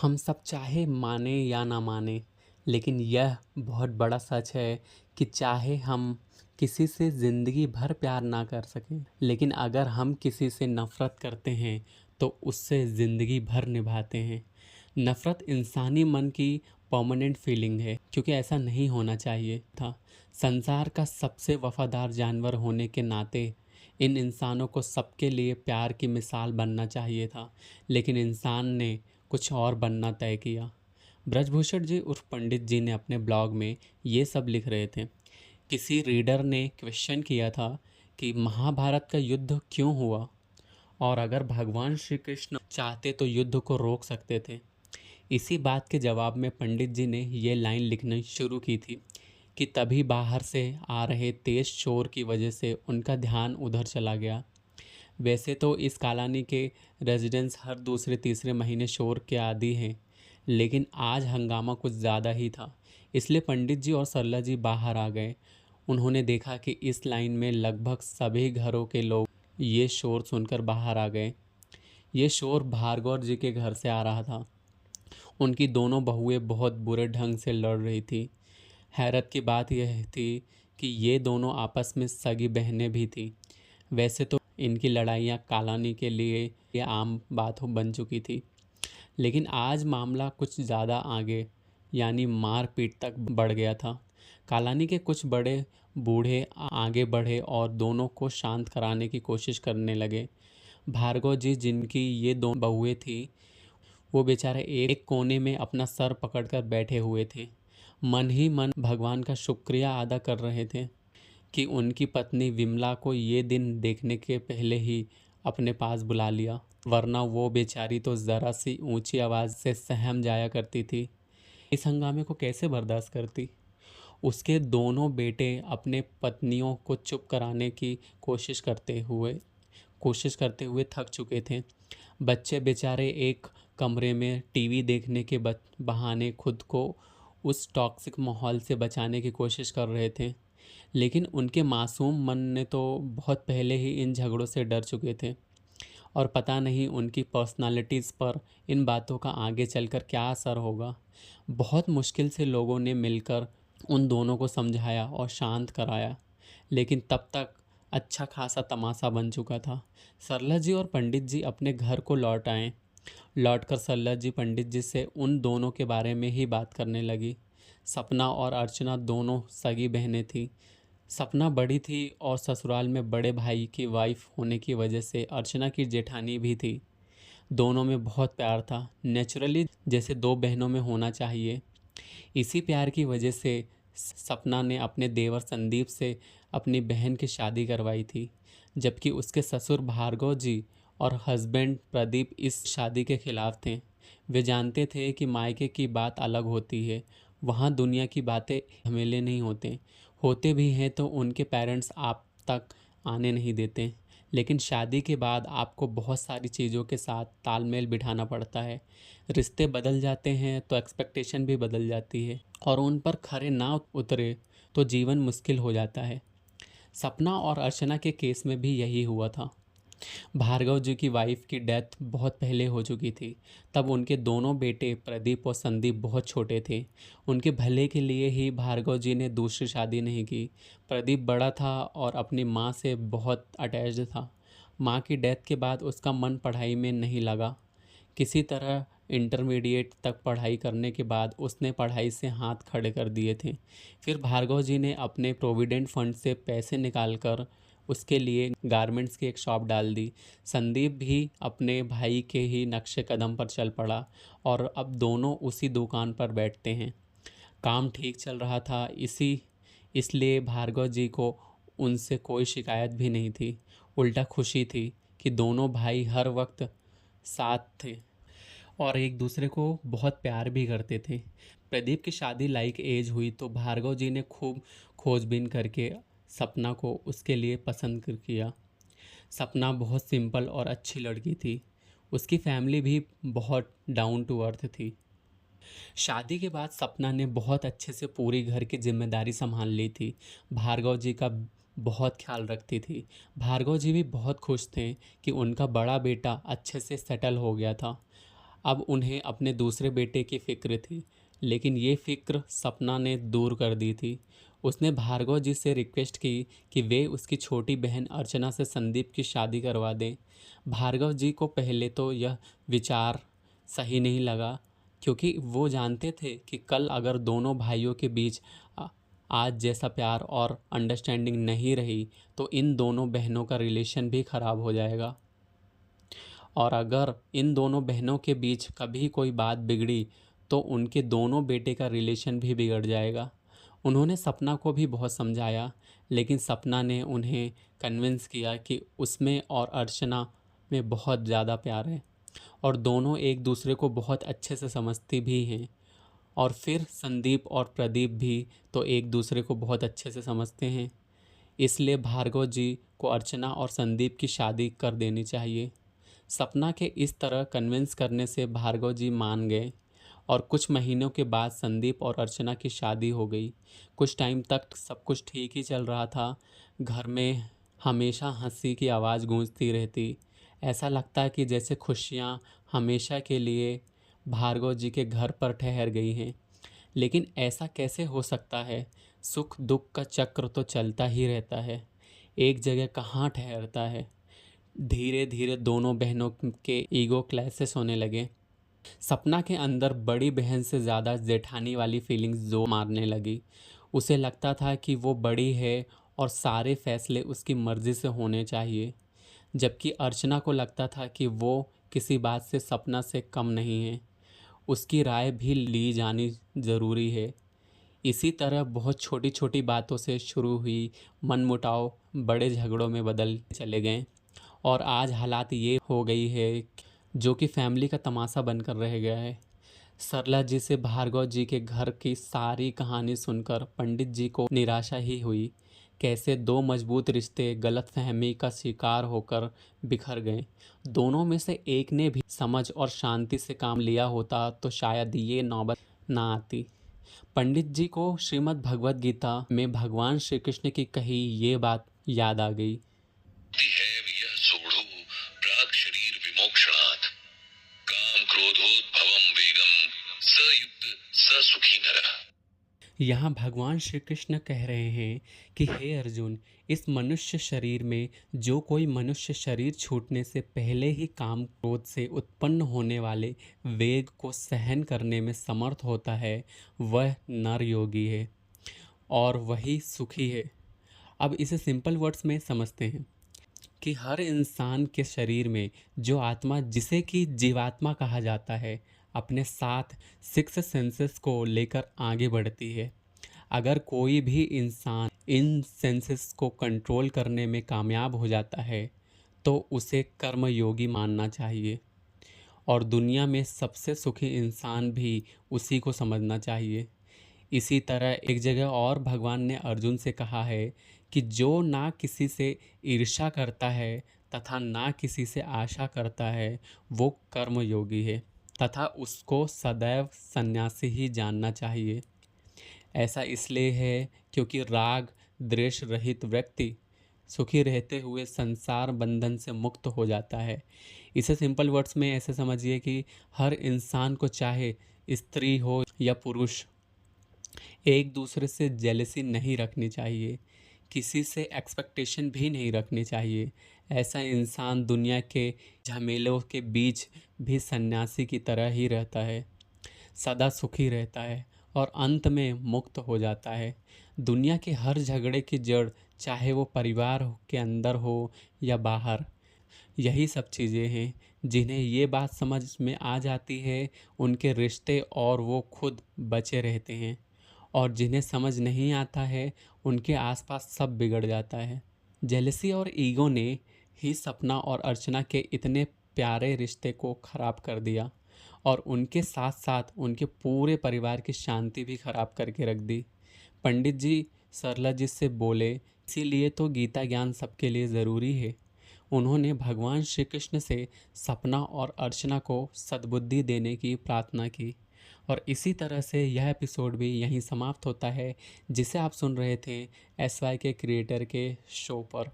हम सब चाहे माने या ना माने, लेकिन यह बहुत बड़ा सच है कि चाहे हम किसी से ज़िंदगी भर प्यार ना कर सकें, लेकिन अगर हम किसी से नफ़रत करते हैं तो उससे ज़िंदगी भर निभाते हैं। नफ़रत इंसानी मन की परमानेंट फीलिंग है, क्योंकि ऐसा नहीं होना चाहिए था। संसार का सबसे वफादार जानवर होने के नाते इन इंसानों को सबके लिए प्यार की मिसाल बनना चाहिए था, लेकिन इंसान ने कुछ और बनना तय किया। ब्रजभूषण जी उर्फ पंडित जी ने अपने ब्लॉग में ये सब लिख रहे थे। किसी रीडर ने क्वेश्चन किया था कि महाभारत का युद्ध क्यों हुआ, और अगर भगवान श्री कृष्ण चाहते तो युद्ध को रोक सकते थे। इसी बात के जवाब में पंडित जी ने ये लाइन लिखनी शुरू की थी कि तभी बाहर से आ रहे तेज शोर की वजह से उनका ध्यान उधर चला गया। वैसे तो इस कॉलोनी के रेजिडेंट्स हर दूसरे तीसरे महीने शोर के आदी हैं, लेकिन आज हंगामा कुछ ज़्यादा ही था, इसलिए पंडित जी और सरला जी बाहर आ गए। उन्होंने देखा कि इस लाइन में लगभग सभी घरों के लोग ये शोर सुनकर बाहर आ गए। ये शोर भार्गव जी के घर से आ रहा था। उनकी दोनों बहुएं बहुत बुरे ढंग से लड़ रही थी। हैरत की बात यह थी कि ये दोनों आपस में सगी बहनें भी थीं। वैसे तो इनकी लड़ाइयाँ कॉलोनी के लिए ये आम बात हो बन चुकी थी, लेकिन आज मामला कुछ ज़्यादा आगे यानी मारपीट तक बढ़ गया था। कॉलोनी के कुछ बड़े बूढ़े आगे बढ़े और दोनों को शांत कराने की कोशिश करने लगे। भार्गव जी, जिनकी ये दो बहुएं थी, वो बेचारे एक कोने में अपना सर पकड़कर बैठे हुए थे। मन ही मन भगवान का शुक्रिया अदा कर रहे थे कि उनकी पत्नी विमला को ये दिन देखने के पहले ही अपने पास बुला लिया, वरना वो बेचारी तो ज़रा सी ऊंची आवाज़ से सहम जाया करती थी। इस हंगामे को कैसे बर्दाश्त करती। उसके दोनों बेटे अपने पत्नियों को चुप कराने की कोशिश करते हुए थक चुके थे। बच्चे बेचारे एक कमरे में टीवी देखने के बहाने खुद को उस टॉक्सिक माहौल से बचाने की कोशिश कर रहे थे, लेकिन उनके मासूम मन ने तो बहुत पहले ही इन झगड़ों से डर चुके थे, और पता नहीं उनकी पर्सनालिटीज़ पर इन बातों का आगे चलकर क्या असर होगा। बहुत मुश्किल से लोगों ने मिलकर उन दोनों को समझाया और शांत कराया, लेकिन तब तक अच्छा खासा तमाशा बन चुका था। सरला जी और पंडित जी अपने घर को लौट आए। लौटकर सरला जी पंडित जी से उन दोनों के बारे में ही बात करने लगी। सपना और अर्चना दोनों सगी बहनें थीं। सपना बड़ी थी और ससुराल में बड़े भाई की वाइफ होने की वजह से अर्चना की जेठानी भी थी। दोनों में बहुत प्यार था, नेचुरली जैसे दो बहनों में होना चाहिए। इसी प्यार की वजह से सपना ने अपने देवर संदीप से अपनी बहन की शादी करवाई थी, जबकि उसके ससुर भार्गव जी और हस्बैंड प्रदीप इस शादी के खिलाफ थे। वे जानते थे कि मायके की बात अलग होती है, वहाँ दुनिया की बातें झमेले नहीं होते भी हैं तो उनके पेरेंट्स आप तक आने नहीं देते। लेकिन शादी के बाद आपको बहुत सारी चीज़ों के साथ तालमेल बिठाना पड़ता है। रिश्ते बदल जाते हैं तो एक्सपेक्टेशन भी बदल जाती है, और उन पर खरे ना उतरे तो जीवन मुश्किल हो जाता है। सपना और अर्चना के केस में भी यही हुआ था। भार्गव जी की वाइफ की डेथ बहुत पहले हो चुकी थी। तब उनके दोनों बेटे प्रदीप और संदीप बहुत छोटे थे। उनके भले के लिए ही भार्गव जी ने दूसरी शादी नहीं की। प्रदीप बड़ा था और अपनी माँ से बहुत अटैच्ड था। माँ की डेथ के बाद उसका मन पढ़ाई में नहीं लगा। किसी तरह इंटरमीडिएट तक पढ़ाई करने के बाद उसने पढ़ाई से हाथ खड़े कर दिए थे। फिर भार्गव जी ने अपने प्रोविडेंट फंड से पैसे निकालकर उसके लिए गारमेंट्स की एक शॉप डाल दी। संदीप भी अपने भाई के ही नक्शे कदम पर चल पड़ा और अब दोनों उसी दुकान पर बैठते हैं। काम ठीक चल रहा था, इसलिए भार्गव जी को उनसे कोई शिकायत भी नहीं थी। उल्टा खुशी थी कि दोनों भाई हर वक्त साथ थे और एक दूसरे को बहुत प्यार भी करते थे। प्रदीप की शादी लाइक एज हुई तो भार्गव जी ने खूब खोजबीन करके सपना को उसके लिए पसंद किया। सपना बहुत सिंपल और अच्छी लड़की थी। उसकी फैमिली भी बहुत डाउन टू अर्थ थी। शादी के बाद सपना ने बहुत अच्छे से पूरी घर की जिम्मेदारी संभाल ली थी। भार्गव जी का बहुत ख्याल रखती थी। भार्गव जी भी बहुत खुश थे कि उनका बड़ा बेटा अच्छे से सेटल हो गया था। अब उन्हें अपने दूसरे बेटे की फिक्र थी, लेकिन ये फिक्र सपना ने दूर कर दी थी। उसने भार्गव जी से रिक्वेस्ट की कि वे उसकी छोटी बहन अर्चना से संदीप की शादी करवा दें। भार्गव जी को पहले तो यह विचार सही नहीं लगा, क्योंकि वो जानते थे कि कल अगर दोनों भाइयों के बीच आज जैसा प्यार और अंडरस्टैंडिंग नहीं रही तो इन दोनों बहनों का रिलेशन भी ख़राब हो जाएगा, और अगर इन दोनों बहनों के बीच कभी कोई बात बिगड़ी तो उनके दोनों बेटे का रिलेशन भी बिगड़ जाएगा। उन्होंने सपना को भी बहुत समझाया, लेकिन सपना ने उन्हें कन्विंस किया कि उसमें और अर्चना में बहुत ज़्यादा प्यार है और दोनों एक दूसरे को बहुत अच्छे से समझती भी हैं। और फिर संदीप और प्रदीप भी तो एक दूसरे को बहुत अच्छे से समझते हैं, इसलिए भार्गव जी को अर्चना और संदीप की शादी कर देनी चाहिए। सपना के इस तरह कन्विंस करने से भार्गव जी मान गए और कुछ महीनों के बाद संदीप और अर्चना की शादी हो गई। कुछ टाइम तक सब कुछ ठीक ही चल रहा था। घर में हमेशा हंसी की आवाज़ गूंजती रहती। ऐसा लगता कि जैसे खुशियाँ हमेशा के लिए भार्गव जी के घर पर ठहर गई हैं। लेकिन ऐसा कैसे हो सकता है? सुख दुख का चक्र तो चलता ही रहता है, एक जगह कहाँ ठहरता है। धीरे धीरे दोनों बहनों के ईगो क्लैशेस होने लगे। सपना के अंदर बड़ी बहन से ज़्यादा जेठानी वाली फीलिंग्स जोर मारने लगी। उसे लगता था कि वो बड़ी है और सारे फैसले उसकी मर्ज़ी से होने चाहिए, जबकि अर्चना को लगता था कि वो किसी बात से सपना से कम नहीं है, उसकी राय भी ली जानी ज़रूरी है। इसी तरह बहुत छोटी छोटी बातों से शुरू हुई मनमुटाव बड़े झगड़ों में बदल चले गए और आज हालात ये हो गई है जो कि फैमिली का तमाशा बनकर रह गया है। सरला जी से भार्गव जी के घर की सारी कहानी सुनकर पंडित जी को निराशा ही हुई। कैसे दो मजबूत रिश्ते गलतफहमी का शिकार होकर बिखर गए। दोनों में से एक ने भी समझ और शांति से काम लिया होता तो शायद ये नौबत ना आती। पंडित जी को श्रीमद् भगवत गीता में भगवान श्री कृष्ण की कही ये बात याद आ गई। यह सोढ़ो प्राक शरीर विमोक्षणात् काम क्रोधोद्भवम वेगम स युक्त स सुखी नरः। यहाँ भगवान श्री कृष्ण कह रहे हैं कि हे अर्जुन, इस मनुष्य शरीर में जो कोई मनुष्य शरीर छूटने से पहले ही काम क्रोध से उत्पन्न होने वाले वेग को सहन करने में समर्थ होता है, वह नर योगी है और वही सुखी है। अब इसे सिंपल वर्ड्स में समझते हैं कि हर इंसान के शरीर में जो आत्मा, जिसे कि जीवात्मा कहा जाता है, अपने साथ सिक्स सेंसेस को लेकर आगे बढ़ती है। अगर कोई भी इंसान इन सेंसेस को कंट्रोल करने में कामयाब हो जाता है तो उसे कर्मयोगी मानना चाहिए और दुनिया में सबसे सुखी इंसान भी उसी को समझना चाहिए। इसी तरह एक जगह और भगवान ने अर्जुन से कहा है कि जो ना किसी से ईर्ष्या करता है तथा ना किसी से आशा करता है वो कर्मयोगी है तथा उसको सदैव सन्यासी ही जानना चाहिए। ऐसा इसलिए है क्योंकि राग द्वेष रहित व्यक्ति सुखी रहते हुए संसार बंधन से मुक्त हो जाता है। इसे सिंपल वर्ड्स में ऐसे समझिए कि हर इंसान को, चाहे स्त्री हो या पुरुष, एक दूसरे से जेलसी नहीं रखनी चाहिए, किसी से एक्सपेक्टेशन भी नहीं रखनी चाहिए। ऐसा इंसान दुनिया के झमेलों के बीच भी सन्यासी की तरह ही रहता है, सदा सुखी रहता है और अंत में मुक्त हो जाता है। दुनिया के हर झगड़े की जड़, चाहे वो परिवार के अंदर हो या बाहर, यही सब चीज़ें हैं। जिन्हें ये बात समझ में आ जाती है उनके रिश्ते और वो खुद बचे रहते हैं, और जिन्हें समझ नहीं आता है उनके आसपास सब बिगड़ जाता है। जेलसी और ईगो ने ही सपना और अर्चना के इतने प्यारे रिश्ते को खराब कर दिया और उनके साथ साथ उनके पूरे परिवार की शांति भी खराब करके रख दी। पंडित जी सरला जी से बोले, इसीलिए तो गीता ज्ञान सबके लिए ज़रूरी है। उन्होंने भगवान श्री कृष्ण से सपना और अर्चना को सद्बुद्धि देने की प्रार्थना की। और इसी तरह से यह एपिसोड भी यहीं समाप्त होता है, जिसे आप सुन रहे थे SY के क्रिएटर के शो पर।